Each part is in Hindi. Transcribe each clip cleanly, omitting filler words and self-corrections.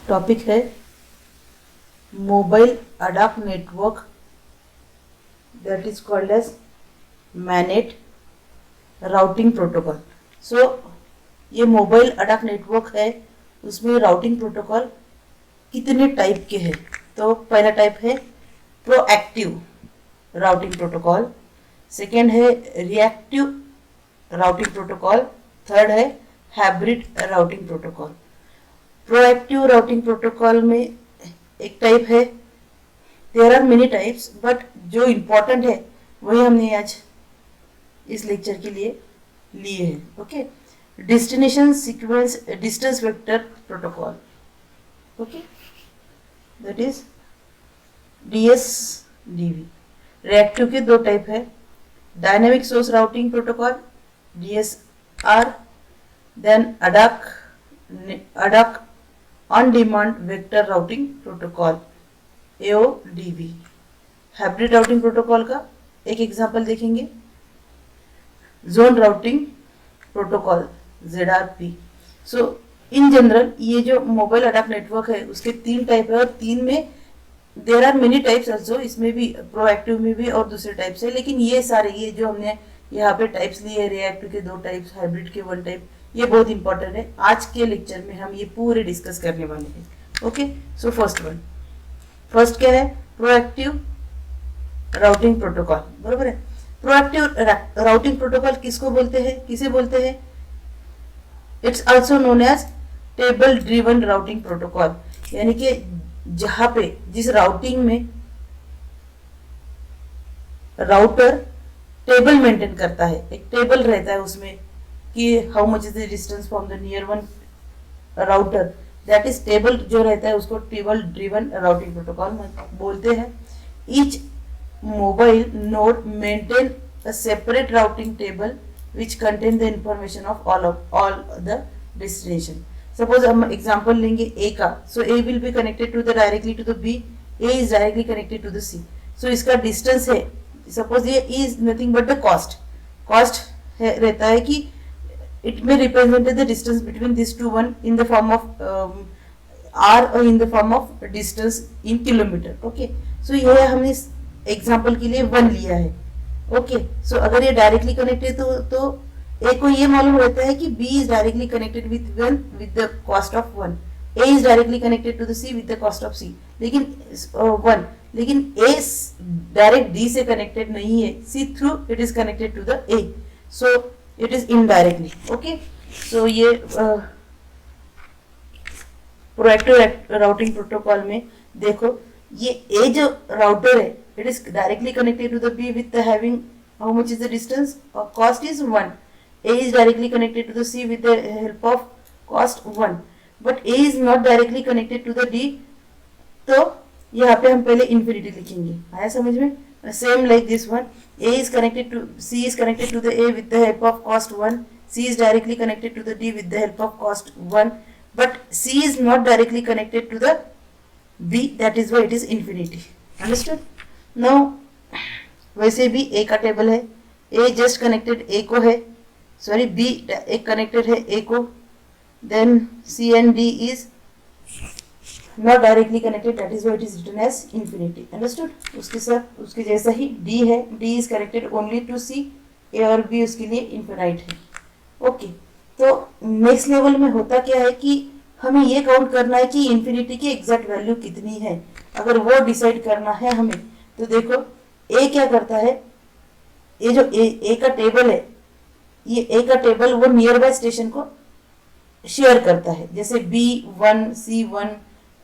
टॉपिक है mobile ad hoc network, that is called as MANET routing protocol. So ये मोबाइल अडाक नेटवर्क है, उसमें राउटिंग प्रोटोकॉल कितने टाइप के हैं। तो पहला टाइप है प्रोएक्टिव राउटिंग प्रोटोकॉल, सेकेंड है रिएक्टिव राउटिंग प्रोटोकॉल, थर्ड है hybrid routing protocol. Proactive routing protocol में एक टाइप है, there are many types but जो इम्पोर्टेंट है वही हमने आज इस लेक्चर के लिए लिए हैं। Okay, destination sequence distance vector protocol, okay, that is DSDV। Reactive के दो टाइप है, dynamic source routing protocol DSR, then ad hoc on demand vector routing protocol AODV। Hybrid routing protocol का एक एग्जांपल देखेंगे, zone routing protocol ZRP। So in general ये जो मोबाइल अडाक नेटवर्क है उसके तीन टाइप है और तीन में there are many types also, इसमें भी प्रोएक्टिव में भी और दूसरे टाइप्स है, लेकिन ये सारे ये जो हमने यहाँ पे टाइप्स लिए, रिएक्टिव के दो टाइप्स, हाइब्रिड के वन टाइप, ये बहुत इंपॉर्टेंट है। आज के लेक्चर में हम ये पूरे डिस्कस करने वाले हैं। ओके, सो फर्स्ट क्या है, प्रोएक्टिव राउटिंग प्रोटोकॉल, बरोबर है। प्रोएक्टिव राउटिंग प्रोटोकॉल किसको बोलते हैं, किसे बोलते हैं? It's also known as table driven routing protocol, यानी कि जहां पे जिस राउटिंग में राउटर टेबल मेंटेन करता है, एक टेबल रहता है उसमें कि how much is the distance from the near one router, that is table जो रहता है उसको टेबल ड्रिवन राउटिंग प्रोटोकॉल बोलते हैं। Each mobile node maintain a separate routing table which contain the information of all the destination. Suppose हम example लेंगे A का, so A will be connected to the directly to the B, A is directly connected to the C. So इसका distance है, suppose ये is nothing but the cost है, रहता है कि it may represent the distance between these two one in the form of R or in the form of distance in kilometer. Okay, so ये हमने इस example के लिए 1 लिया है। ओके, सो अगर ये डायरेक्टली कनेक्टेड तो ए को ये मालूम रहता है कि B is directly connected with the cost of 1, A is directly connected to the C with the cost of C, लेकिन 1, लेकिन ए डायरेक्ट डी से कनेक्टेड नहीं है, C through it is connected to the A, so it is indirectly. Okay, so ये प्रोएक्टिव राउटिंग प्रोटोकॉल में देखो, ये ए जो राउटर है it is directly connected to the B with the having how much is the distance, cost is 1, A is directly connected to the C with the help of cost 1, but A is not directly connected to the D, तो यहाँ पे हम पहले infinity लिखेंगे, आया समझ में? Same like this one, A is connected to C is connected to the A with the help of cost 1, C is directly connected to the D with the help of cost 1, but C is not directly connected to the B, that is why it is infinity. Understood? Now वैसे भी ए का टेबल है, ए जस्ट कनेक्टेड ए को है, सॉरी बी एक कनेक्टेड है ए को, then C and D is not directly connected, that is why it is written as infinity. Understood? उसके साथ उसके जैसा ही डी है, D is connected only to C, A और बी उसके लिए इन्फिनाइट है। ओके, तो नेक्स्ट लेवल में होता क्या है कि हमें ये काउंट करना है कि इंफिनिटी की एग्जैक्ट वैल्यू कितनी है, अगर वो डिसाइड करना है हमें, तो देखो ए क्या करता है, ये जो ए का टेबल है, ये ए का टेबल वो नियर बाय स्टेशन को शेयर करता है, जैसे B1 C1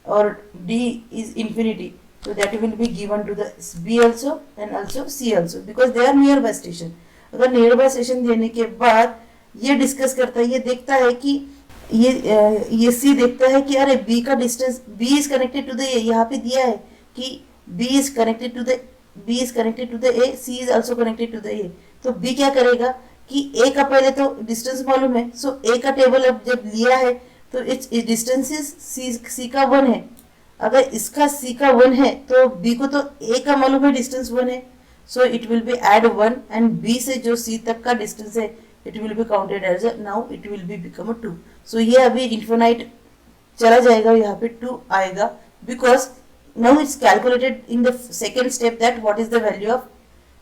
और D इज इंफिनिटी, तो that will be given to the B also and also C also because they are nearby station. अगर नियर बाय स्टेशन देने के बाद ये डिस्कस करता है, ये देखता है कि ये C देखता है कि अरे B का distance, B is connected to the A, यहाँ पे दिया है कि B is connected to the A, C is also connected to the A, तो B क्या करेगा कि A का पहले तो डिस्टेंस मालूम है, सो A का टेबल अब जब लिया है तो इट्स डिस्टेंस इज C का 1 है, अगर इसका C का 1 है तो B को तो A का मालूम है डिस्टेंस 1 है, so it will be add 1 and B से जो C तक का डिस्टेंस है it will be counted as now it will be become 2। So ये अभी इन्फिनाइट चला जाएगा, यहाँ पे 2 आएगा, because now it's calculated in the second step that what is the value of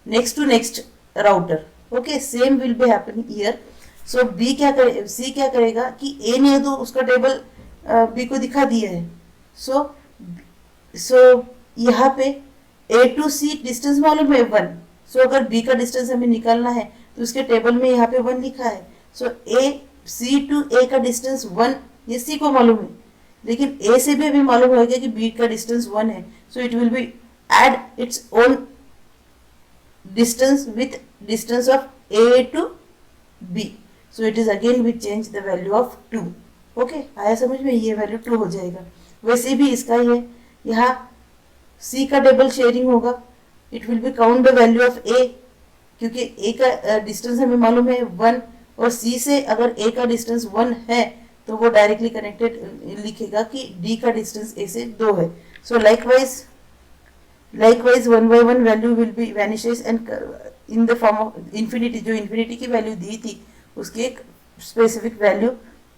next to next router. Okay, same will be happening here. So B क्या करे, सी क्या करेगा कि ए ने तो उसका टेबल बी को दिखा दिया है. सो यहाँ पे ए टू सी डिस्टेंस मालूम है 1. सो अगर बी का डिस्टेंस हमें निकालना है तो उसके टेबल में यहाँ पे 1 लिखा है. सो ए सी टू ए का डिस्टेंस 1 ये सी को मालूम है, लेकिन ए से भी अभी मालूम होगा कि बी का डिस्टेंस 1 है. So it will be add its own distance with distance of A to B. So it is again we change the value of 2. Okay, आया समझ में, ये वैल्यू 2 हो जाएगा. वैसे भी इसका ही है, यहाँ सी का टेबल शेयरिंग होगा, it will be count the value of A, क्योंकि ए का डिस्टेंस हमें मालूम है 1, और सी से अगर ए का डिस्टेंस 1 है तो वो डायरेक्टली कनेक्टेड लिखेगा कि डी का डिस्टेंस ए से 2 है. सो likewise 1 by 1 value will B vanishes and in the form of infinity. जो इन्फिनिटी की वैल्यू दी थी उसकी एक स्पेसिफिक वैल्यू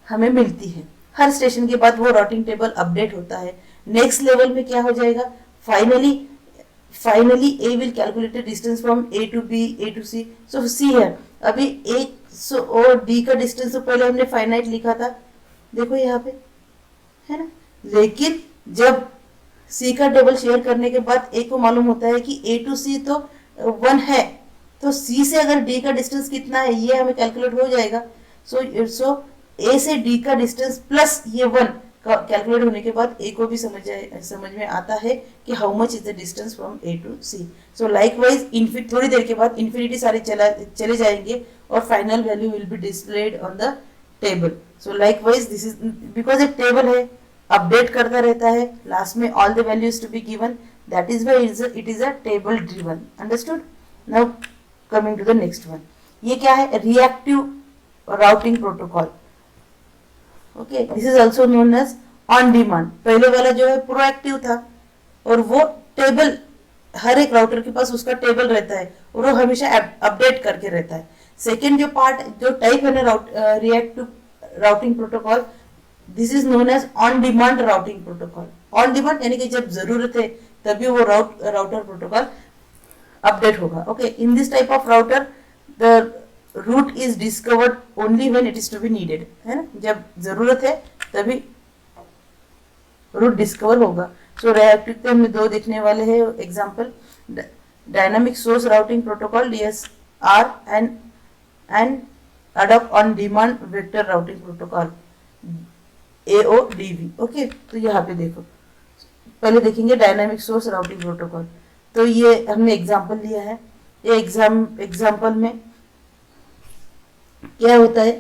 हमें मिलती है. हर स्टेशन के बाद वो राउटिंग टेबल अपडेट होता है. नेक्स्ट लेवल में क्या हो जाएगा, finally A will calculate the distance from A to B, A to C. So C है अभी ए और डी का डिस्टेंस तो पहले हमने फाइनाइट लिखा था, देखो यहाँ पे है ना. लेकिन जब सी का टेबल शेयर करने के बाद ए को मालूम होता है कि ए टू सी तो 1 है, तो सी से अगर डी का डिस्टेंस कितना है ये हमें कैलकुलेट हो जाएगा. सो ए से डी का डिस्टेंस प्लस ये 1 कैलकुलेट होने के बाद ए को भी समझ में आता है कि how much is the distance from A to C. So likewise थोड़ी देर के बाद इन्फिनिटी सारे चले जाएंगे और final value will be displayed on the table. So likewise this is because एक टेबल है, अपडेट करता रहता है, लास्ट में all the values to be given, that is why it is a table driven. Understood. Now coming to the next one. ये क्या है, reactive routing protocol. Okay, this is also known as on demand. पहले वाला जो है प्रोएक्टिव था और वो टेबल, हर एक राउटर के पास उसका टेबल रहता है और वो हमेशा अपडेट करके रहता है. सेकेंड जो टाइप है ना reactive routing protocol, this is known as on demand routing protocol. On demand यानी कि जब जरूरत है तभी वो राउटर प्रोटोकॉल अपडेट होगा. Okay, in this type of router the route is discovered only when it is to be needed, है ना, जब जरूरत है तभी रूट डिस्कवर होगा. सो रिएक्टिव के हमने 2 देखने वाले हैं example, dynamic source routing protocol DSR and adopt on demand vector routing protocol AODV. Okay, तो यहाँ पे देखो, पहले देखेंगे डायनामिक सोर्स राउटिंग प्रोटोकॉल. तो ये हमने एग्जांपल लिया है. ये एग्जांपल में क्या होता है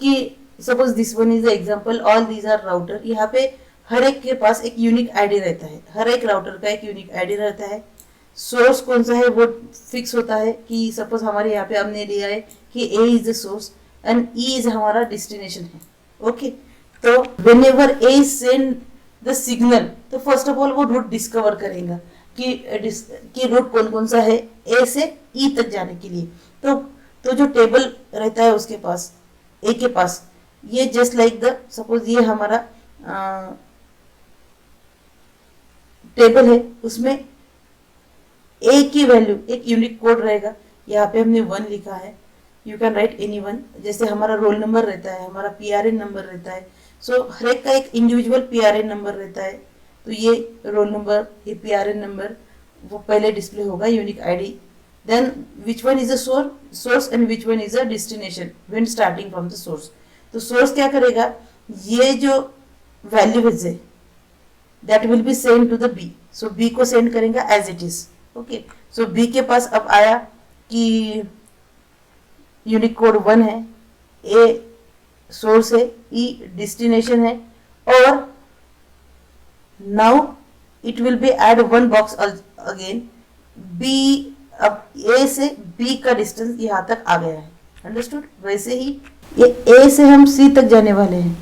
कि suppose this one is the example, all these are router. यहाँ पे हर एक के पास एक यूनिक आईडी रहता है, हर एक राउटर का एक यूनिक आईडी रहता है. सोर्स कौन सा है वो फिक्स होता है कि सपोज हमारे यहाँ पे हमने लिया है कि A is the source and E is हमारा डेस्टिनेशन है. ओके, तो whenever A send the signal, तो फर्स्ट ऑफ ऑल वो रूट डिस्कवर करेगा कि रूट कौन कौन सा है A से E तक जाने के लिए. तो जो टेबल रहता है उसके पास, ए के पास, ये जस्ट लाइक द सपोज ये हमारा टेबल है, उसमें ए की वैल्यू एक यूनिक कोड रहेगा. यहाँ पे हमने 1 लिखा है, यू कैन राइट एनी 1. जैसे हमारा रोल नंबर रहता है, हमारा PRN नंबर रहता है. सो हर एक का एक इंडिविजुअल PRN नंबर रहता है. तो ये रोल नंबर, ये PRN नंबर वो पहले डिस्प्ले होगा, unique ID. Then which one is the source and which one is the destination when starting from the source. तो source क्या करेगा, ये जो values है that will be sent to the B. So B को send करेगा as it is. Okay. So B के पास अब आया कि यूनिक कोड 1 है, A source है, E destination है, और now it will be add 1 box again. B अब A से B का डिस्टेंस यहाँ तक आ गया है. अंडरस्टूड. वैसे ही ये A से हम C तक जाने वाले हैं,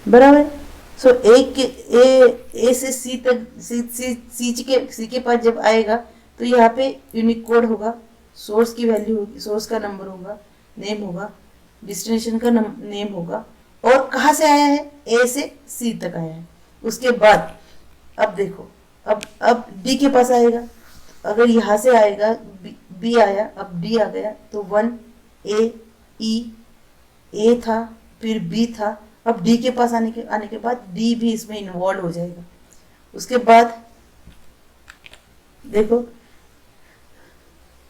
बराबर. सो A से C तक C के पास जब आएगा तो यहाँ पे यूनिक कोड होगा, सोर्स की वैल्यू होगी, सोर्स का नंबर होगा, नेम होगा, डेस्टिनेशन का नेम होगा, और कहाँ से आया है, ए से सी तक आया है। उसके बाद अब देखो, अब डी के पास आएगा, अगर यहाँ से आएगा बी आया, अब डी आ गया, तो 1 ए था, फिर बी था, अब डी के पास आने के बाद डी भी इसमें इन्वॉल्व हो जाएगा। उसके बाद देखो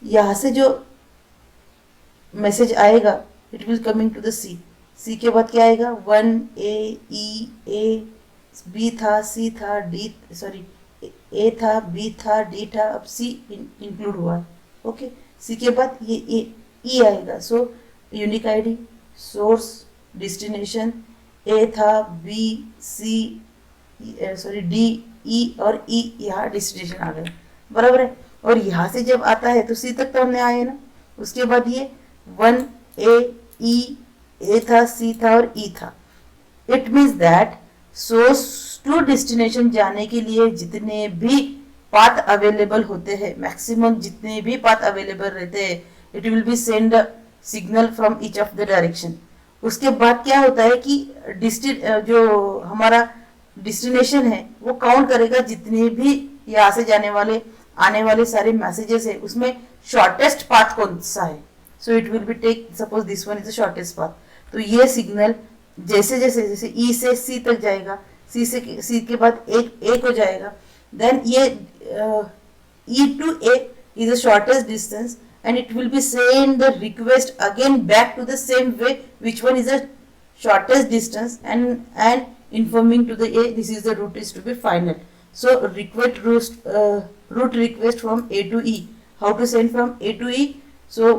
यहाँ से जो मैसेज आएगा it will coming to the C, C के बाद क्या आएगा, 1 ए बी था, सी था, डी सॉरी ए था, बी था, डी था, अब सी इंक्लूड हुआ। ओके, सी के बाद ये ई आएगा। So unique ID, source, destination, A था, B, C sorry D, E और ई यहाँ डेस्टिनेशन आ गया, बराबर है। और यहाँ से जब आता है तो सी तक तो हमने आए ना। उसके बाद ये 1 ए था, सी था और ई था। It means that source to destination जाने के लिए जितने भी पाथ अवेलेबल होते हैं, मैक्सिमम जितने भी पाथ अवेलेबल रहते हैं, it will be send signal from each of the direction. उसके बाद क्या होता है कि जो हमारा डेस्टिनेशन है वो काउंट करेगा जितने भी यहाँ से जाने वाले आने वाले सारे मैसेजेस है उसमें शॉर्टेस्ट पाथ कौन सा है। So it will be take suppose this one is the shortest path, तो ये सिग्नल जैसे जैसे जैसे ई से सी तक जाएगा, सी के बाद ए को जाएगा, देन ये E to A is the shortest distance and it will be send the request again back to the same way which one is the shortest distance and informing to the A this is the route is to be final. So route request from A to E. How to send from A to E? So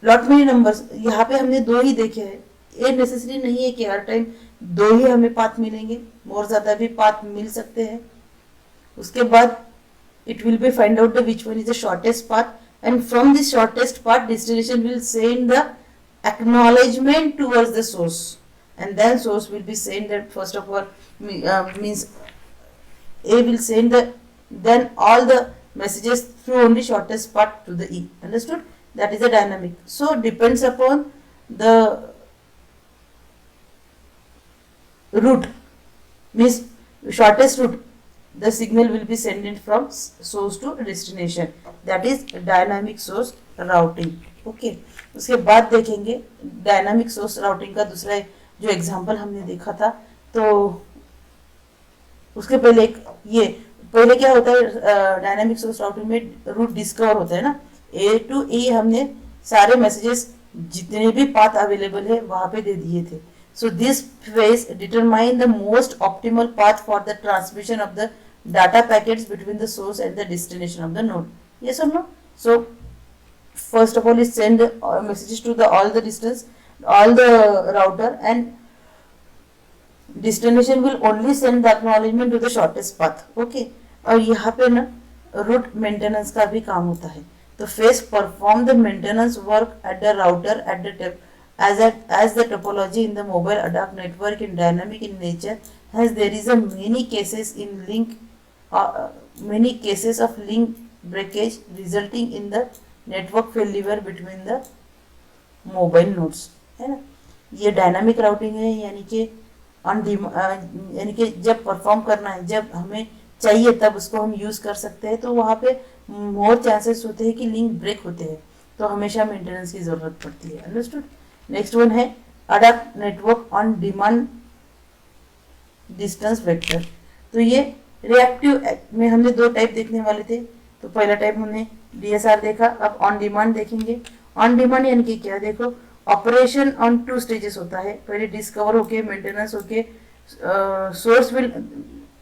lot many numbers, यहाँ पे हमने दो ही देखे हैं। ये नेसेसरी नहीं है कि हर टाइम दो ही हमें पाथ मिलेंगे, और ज़्यादा भी पाथ मिल सकते हैं। उसके बाद it will be find out the which one is the shortest path, and from this shortest path destination will send the acknowledgement towards the source, and then source will be send that first of all means A will send the then all the messages through only shortest path to the E. Understood? That is the dynamic. So depends upon the route, means shortest route the signal will be sent from source to destination, that is dynamic source routing. Okay, उसके बाद देखेंगे डायनामिक सोर्स राउटिंग का दूसरा जो एग्जांपल हमने देखा था। तो उसके पहले ये पहले क्या होता है डायनामिक सोर्स राउटिंग में रूट डिस्कवर होता है ना, ए टू ई हमने सारे मैसेजेस जितने भी पाथ अवेलेबल है वहां पे दे दिए थे। So this phase determine the most optimal path for the transmission of the data packets between the source and the destination of the node. Yes or no? So first of all, it send messages to the all the distance, all the router, and destination will only send the acknowledgement to the shortest path. Okay. और यहाँ पे ना root maintenance का भी काम होता है। तो phase perform the maintenance work at the router at the as the topology in the mobile adapt network in dynamic in nature, as there is a many cases in link many cases of link breakage resulting in the network failure between the mobile nodes, है ना। ये डायनामिक राउटिंग है, यानी कि यानी कि जब परफॉर्म करना है, जब हमें चाहिए तब उसको हम यूज कर सकते हैं। तो वहाँ पे मोर चांसेस होते हैं कि लिंक ब्रेक होते हैं, तो हमेशा मेंटेनेंस की जरूरत पड़ती है। अंडरस्टूड। नेक्स्ट वन है adopt network on demand distance vector. तो ये रिएक्टिव में हमने दो टाइप देखने वाले थे। तो पहला टाइप हमने डीएसआर देखा, अब ऑन डिमांड देखेंगे। ऑन डिमांड यानी कि क्या, देखो ऑपरेशन ऑन टू स्टेजेस होता है, पहले डिस्कवर होके मेंटेनेंस होके सोर्स विल,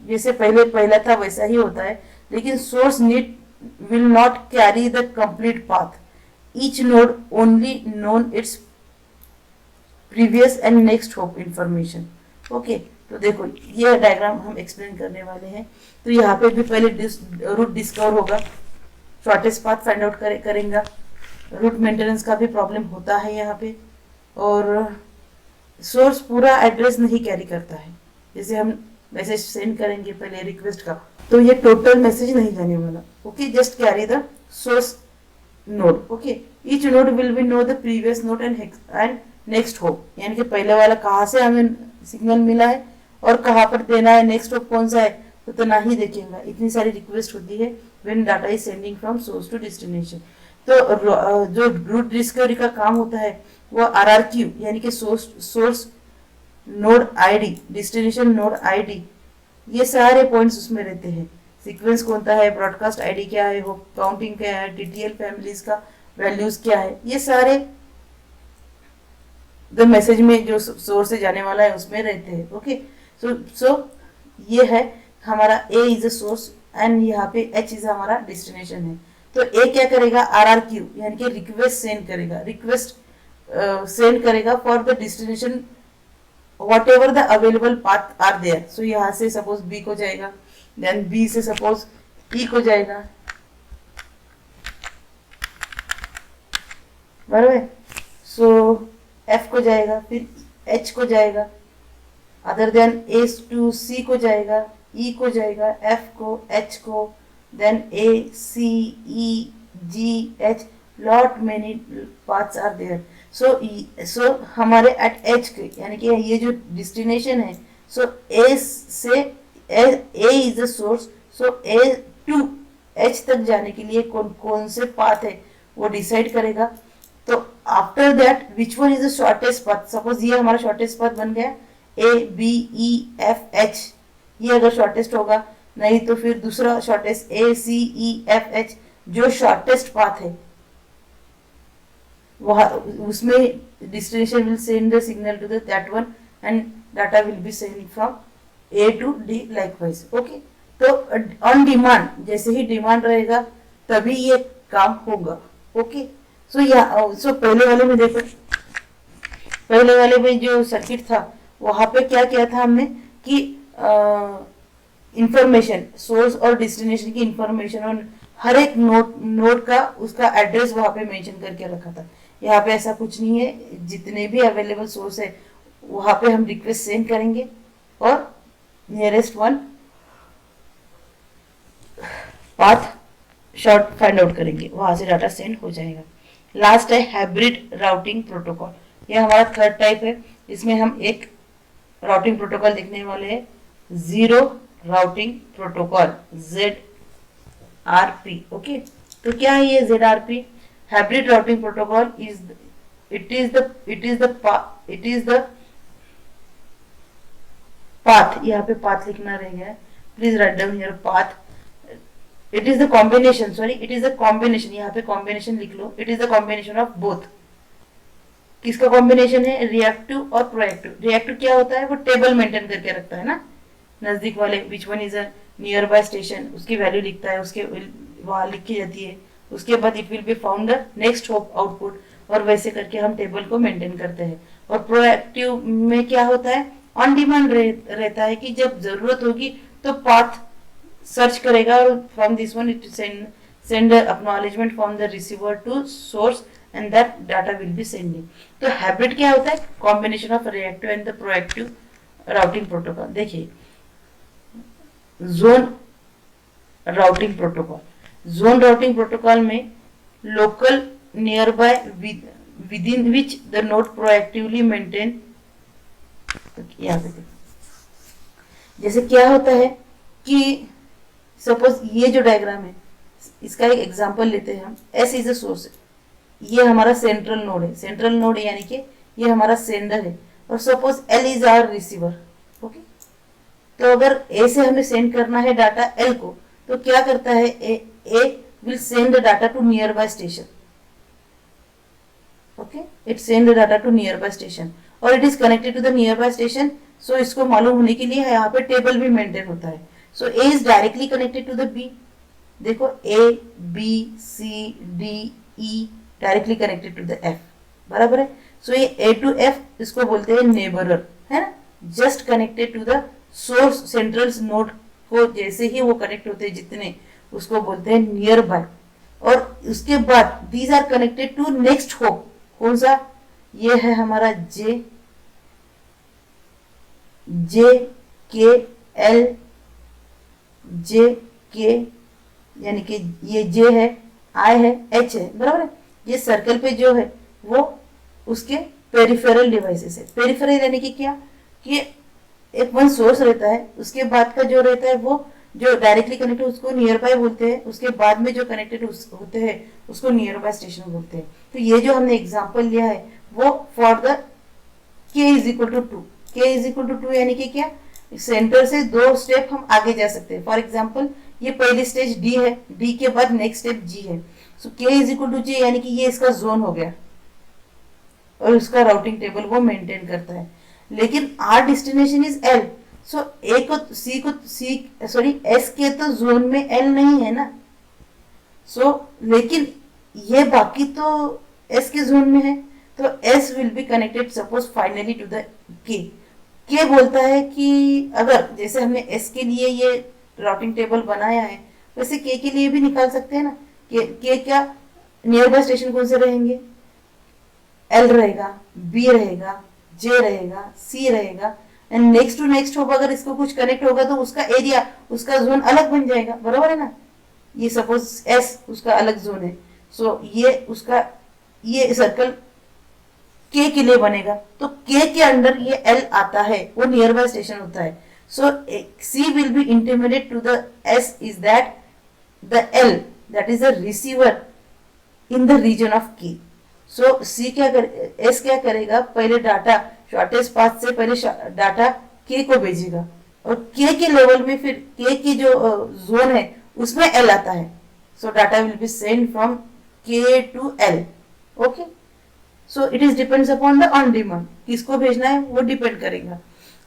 जैसे पहले पहला था वैसा ही होता है, लेकिन source need will not carry the complete path, each node only known its previous and next hop information. Okay, तो देखो ये डायग्राम हम एक्सप्लेन करने वाले हैं। तो यहाँ पे भी पहले रूट डिस्कवर होगा, शॉर्टेस्ट पाथ फाइंड आउट करेंगे। रूट मेंटेनेंस का भी प्रॉब्लम होता है यहाँ पे, और सोर्स पूरा एड्रेस नहीं कैरी करता है। जैसे हम मैसेज सेंड करेंगे पहले रिक्वेस्ट का, तो ये टोटल मैसेज नहीं जाने वाला। Okay, just carry the source node. Okay, each node will be know the previous node and next hop, यानी कि पहले वाला कहाँ से हमें सिग्नल मिला है और कहाँ पर देना है, नेक्स्ट होप कौन सा है, उतना ही देखेगा। इतनी सारी रिक्वेस्ट होती है when data is sending from source to destination. तो जो रूट डिस्कवरी का काम होता है वो RRQ यानी कि source node ID, destination node ID, ये सारे पॉइंट्स उसमें रहते हैं। सीक्वेंस कौन सा है, ब्रॉडकास्ट आईडी क्या है, होप काउंटिंग क्या है, TTL फैमिलीज का वैल्यूज क्या है, ये सारे द मैसेज में जो सोर्स से जाने वाला है उसमें रहते हैं। ओके, सो ये है हमारा A is a source and यहाँ पे H इज हमारा डेस्टिनेशन है। तो A क्या करेगा, RRQ यानी कि रिक्वेस्ट सेंड करेगा, रिक्वेस्ट सेंड करेगा for the destination whatever the available path are there. So यहाँ से सपोज B को जाएगा, देन B से सपोज E को जाएगा, बराबर। सो F को जाएगा, फिर H को जाएगा, other than A to C को जाएगा, E को जाएगा, F को, H को, देन A C E G H, lot many paths are there. So हमारे एट H के यानी कि ये जो डेस्टिनेशन है, सो A से A is the source, so A to H तक जाने के लिए कौन कौन से पाथ है वो डिसाइड करेगा। तो after that which one is the shortest path, suppose ये हमारा शॉर्टेस्ट पाथ बन गया A B E F H, ये अगर शॉर्टेस्ट होगा, नहीं तो फिर दूसरा shortest A C E F H, जो शॉर्टेस्ट पाथ है वह उसमें destination will send the signal to that one and data will be send from A to D likewise. Okay, तो ऑन डिमांड, जैसे ही डिमांड रहेगा तभी ये काम होगा। ओके, सो पहले वाले में देखो, पहले वाले में जो सर्किट था वहां पे क्या किया था हमने कि इंफॉर्मेशन, सोर्स और डेस्टिनेशन की इंफॉर्मेशन और हर एक नोड का उसका एड्रेस वहां पे मेंशन करके रखा था। यहाँ पे ऐसा कुछ नहीं है, जितने भी अवेलेबल सोर्स है वहां पे हम रिक्वेस्ट सेंड करेंगे और nearest one path short find out करेंगे, वहां से डाटा सेंड हो जाएगा। लास्ट है हाइब्रिड राउटिंग प्रोटोकॉल, ये हमारा थर्ड टाइप है। इसमें हम एक राउटिंग प्रोटोकॉल देखने वाले हैं, zero routing protocol, ZRP। Okay, तो क्या है ये ZRP? Hybrid routing protocol is the path, यहाँ पे पाथ लिखना रह गया है, please write down here path. It is the combination, sorry it is the combination, यहाँ पे कॉम्बिनेशन लिख लो, it is the combination of both. किसका कॉम्बिनेशन है? रिएक्टिव और प्रोएक्टिव। रिएक्टिव क्या होता है? वो टेबल मेंटेन करके रखता है ना, नजदीक वाले which one is a near by station, उसकी वैल्यू लिखता है, उसके वहां लिखी जाती है, उसके बाद it will be found the next hop output, और वैसे करके हम टेबल को मेंटेन करते हैं। और प्रोएक्टिव में क्या होता है? ऑन डिमांड रहता है कि जब जरूरत होगी तो पाथ सर्च करेगा और from this one it send acknowledgement from the receiver to source and that data will be sending. तो हाइब्रिड क्या होता है? Combination of reactive and the proactive routing protocol. देखिए zone routing protocol, zone routing protocol में local nearby within which the node proactively maintain. यहाँ पे जैसे क्या होता है कि सपोज ये जो डायग्राम है इसका एक एग्जांपल लेते हैं हम। S इज अ सोर्स, ये हमारा सेंट्रल नोड है, सेंट्रल नोड यानी कि ये हमारा सेंडर है, और suppose L is our receiver. Okay, तो अगर A से हमें सेंड करना है डाटा L को, तो क्या करता है? A will send the data to nearby station. Okay, it send the data to nearby station और it is connected to the nearby station. So इसको मालूम होने के लिए यहाँ पे टेबल भी मेंटेन होता है। So A is directly connected to the B। देखो A B C D E directly connected to the F, बराबर है। सो ये A टू F इसको बोलते हैं नेबरर, है ना, just connected to the source central node को जैसे ही वो कनेक्ट होते हैं जितने, उसको बोलते हैं नियर बाय। और उसके बाद these are connected to next hop. कौन सा? ये है हमारा J K L J K, यानी कि ये J है, I है, H है, बराबर है। ये सर्कल पे जो है वो उसके पेरिफेरल डिवाइसेस है। पेरिफेरल यानी कि क्या, कि एक वन सोर्स रहता है, उसके बाद का जो रहता है वो जो डायरेक्टली कनेक्टेड उसको नियर बाय बोलते हैं, उसके बाद में जो कनेक्टेड होते हैं उसको नियर बाय स्टेशन बोलते हैं। तो ये जो हमने एग्जांपल लिया है वो for the k is equal to 2, k is equal to 2 यानी कि क्या, सेंटर से 2 स्टेप हम आगे जा सकते हैं। फॉर एग्जाम्पल ये पहली स्टेज D है, D के बाद नेक्स्ट स्टेप G है, so k is equal to G यानी कि ये इसका जोन हो गया और उसका राउटिंग टेबल वो मेंटेन करता है। लेकिन आर डेस्टिनेशन इज L, सो ए को S के तो जोन में L नहीं है ना, लेकिन ये बाकी तो S के जोन में है, तो S will be connected suppose finally to the K बोलता है कि अगर जैसे हमने S के लिए ये राउटिंग टेबल बनाया है वैसे K के लिए भी निकाल सकते हैं ना। K क्या नियर बाय स्टेशन कौन से रहेंगे, L रहेगा, B रहेगा, J रहेगा, C रहेगा, एंड नेक्स्ट टू नेक्स्ट होगा, अगर इसको कुछ कनेक्ट होगा तो उसका एरिया, उसका जोन अलग बन जाएगा, बराबर है ना। ये सपोज S उसका अलग जोन है, ये सर्कल K के लिए बनेगा, तो K के अंडर ये L आता है, वो नियर बाय स्टेशन होता है। So C will be intermediate to the S is that the L that is the receiver in the region of K। So S क्या करेगा, पहले डाटा शॉर्टेस्ट पाथ से पहले डाटा K को भेजेगा और K के लेवल में फिर K की जो जोन है उसमें L आता है, so data will be send from K to L। Okay, so it is depends upon the on demand, किसको भेजना है वो डिपेंड करेगा।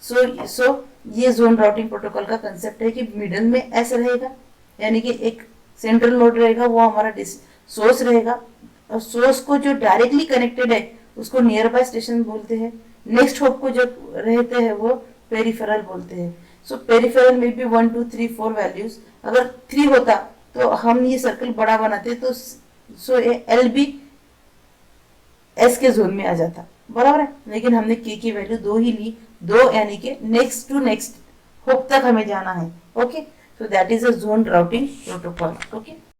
सो ये जोन राउटिंग प्रोटोकॉल का कंसेप्ट है कि मिडल में S रहेगा, यानी कि एक सेंट्रल नोड रहेगा, वो हमारा सोर्स रहेगा, और सोर्स को जो डायरेक्टली कनेक्टेड है उसको नियर बाय स्टेशन बोलते हैं। नेक्स्ट होप को जो रहते हैं वो पेरिफेरल बोलते हैं। सो पेरिफेरल में भी 1 2 3 4 वैल्यूज, अगर 3 होता तो हम ये सर्कल बड़ा बनाते, तो सो L भी S के जोन में आ जाता, बराबर है। लेकिन हमने K की वैल्यू 2 ही ली, 2 यानी कि नेक्स्ट टू नेक्स्ट होप तक हमें जाना है। Okay, so that is a zone routing protocol. Okay.